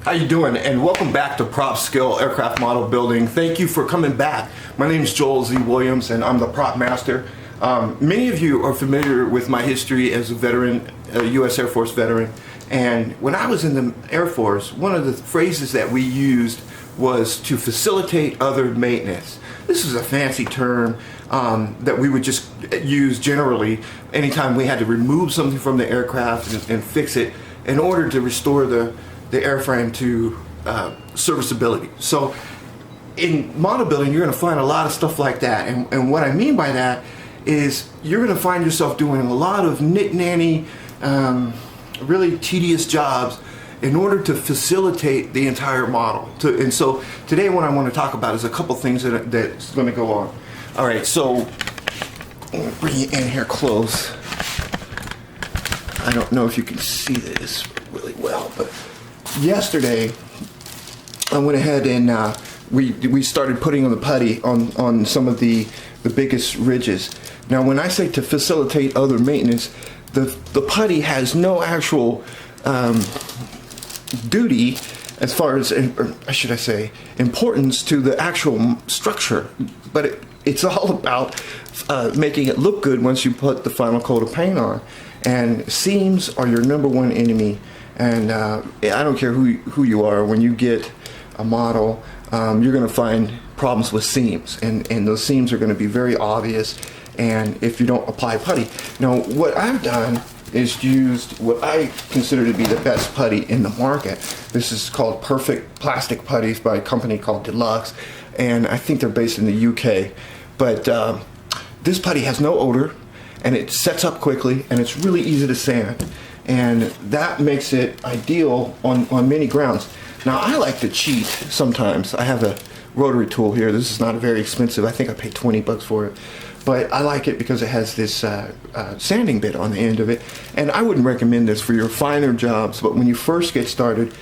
How you doing? And welcome back to Prop Skill Aircraft Model Building. Thank you for coming back. My name is Joel Z. Williams and I'm the prop master. Many of you are familiar with my history as a veteran, a U.S. Air Force veteran. And when I was in the Air Force, one of the phrases that we used was to facilitate other maintenance. This is a fancy term that we would just use generally anytime we had to remove something from the aircraft and fix it in order to restore the airframe to serviceability. So in model building, you're going to find a lot of stuff like that. And what I mean by that is you're going to find yourself doing a lot of nit-nanny, really tedious jobs in order to facilitate the entire model. And so today what I want to talk about is a couple things that's going to go on. All right, so I'm going to bring you in here close. I don't know if you can see this really well, but yesterday I went ahead and we started putting on the putty on some of the biggest ridges. Now when I say to facilitate other maintenance, the putty has no actual duty as far as, or should I say, importance to the actual structure, but it's all about making it look good once you put the final coat of paint on. And seams are your number one enemy. And I don't care who you are, when you get a model, you're going to find problems with seams, and those seams are going to be very obvious, and if you don't apply putty. Now what I've done is used what I consider to be the best putty in the market. This is called Perfect Plastic Putties by a company called Deluxe, and I think they're based in the UK. But this putty has no odor, and it sets up quickly, and it's really easy to sand. And that makes it ideal on many grounds. Now I like to cheat sometimes. I have a rotary tool here. This is not very expensive. I think I paid 20 bucks for it. But I like it because it has this sanding bit on the end of it. And I wouldn't recommend this for your finer jobs, but when you first get started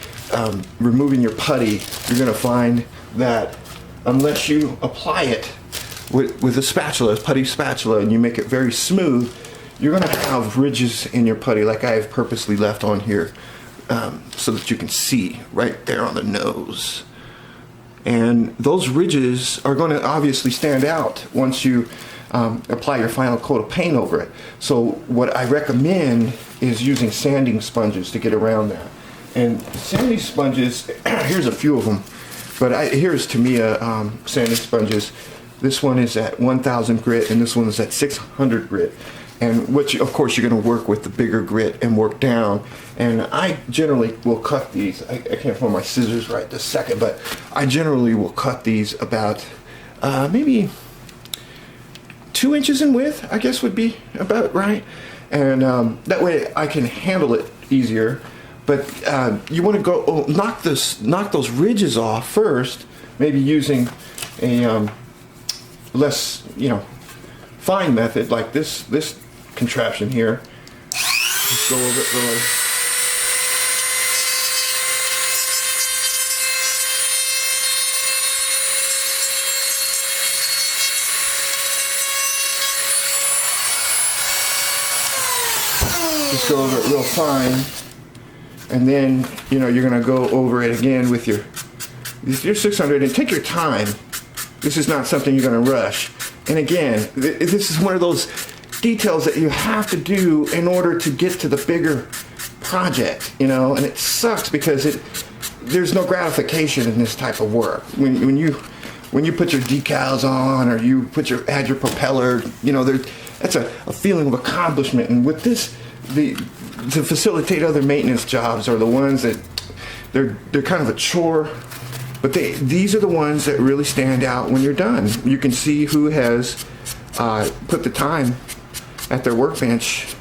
removing your putty, you're going to find that unless you apply it with a spatula, a putty spatula, and you make it very smooth, you're going to have ridges in your putty like I have purposely left on here so that you can see right there on the nose. And those ridges are going to obviously stand out once you apply your final coat of paint over it. So what I recommend is using sanding sponges to get around that. And sanding sponges, here's a few of them, but here's Tamiya sanding sponges. This one is at 1000 grit and this one is at 600 grit. And of course you're going to work with the bigger grit and work down. And I generally will cut these. I can't find my scissors right this second, but I generally will cut these about maybe 2 inches in width, I guess would be about right. And that way I can handle it easier. But you want to go knock those ridges off first, maybe using a less fine method like this contraption here. Just go over it really. Just go over it real fine, and then you're gonna go over it again with your 600 and take your time. This is not something you're gonna rush. And again, this is one of those details that you have to do in order to get to the bigger project, and it sucks because there's no gratification in this type of work. When you put your decals on or you add your propeller, that's a feeling of accomplishment. And with this, to facilitate other maintenance jobs are the ones that they're kind of a chore, but these are the ones that really stand out when you're done. You can see who has put the time at their workbench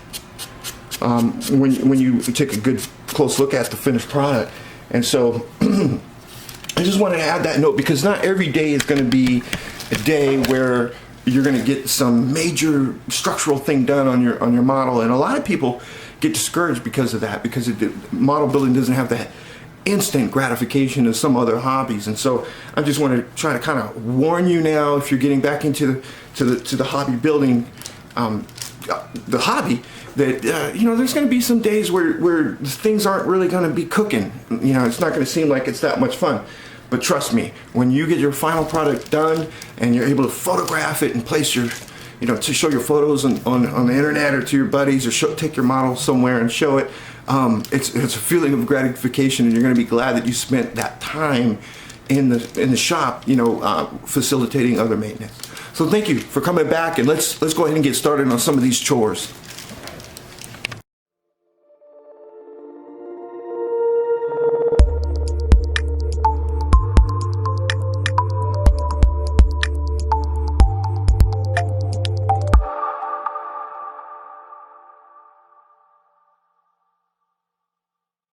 when you take a good close look at the finished product. And so I just wanted to add that note because not every day is going to be a day where you're going to get some major structural thing done on your model, and a lot of people get discouraged because of that, because model building doesn't have that instant gratification as some other hobbies. And so I just want to try to kind of warn you now, if you're getting back into the hobby building, the hobby, that there's going to be some days where things aren't really going to be cooking. It's not going to seem like it's that much fun. But trust me, when you get your final product done and you're able to photograph it and place your, to show your photos on the internet or to your buddies, or take your model somewhere and show it, it's a feeling of gratification, and you're going to be glad that you spent that time in the shop, facilitating other maintenance. So thank you for coming back, and let's go ahead and get started on some of these chores.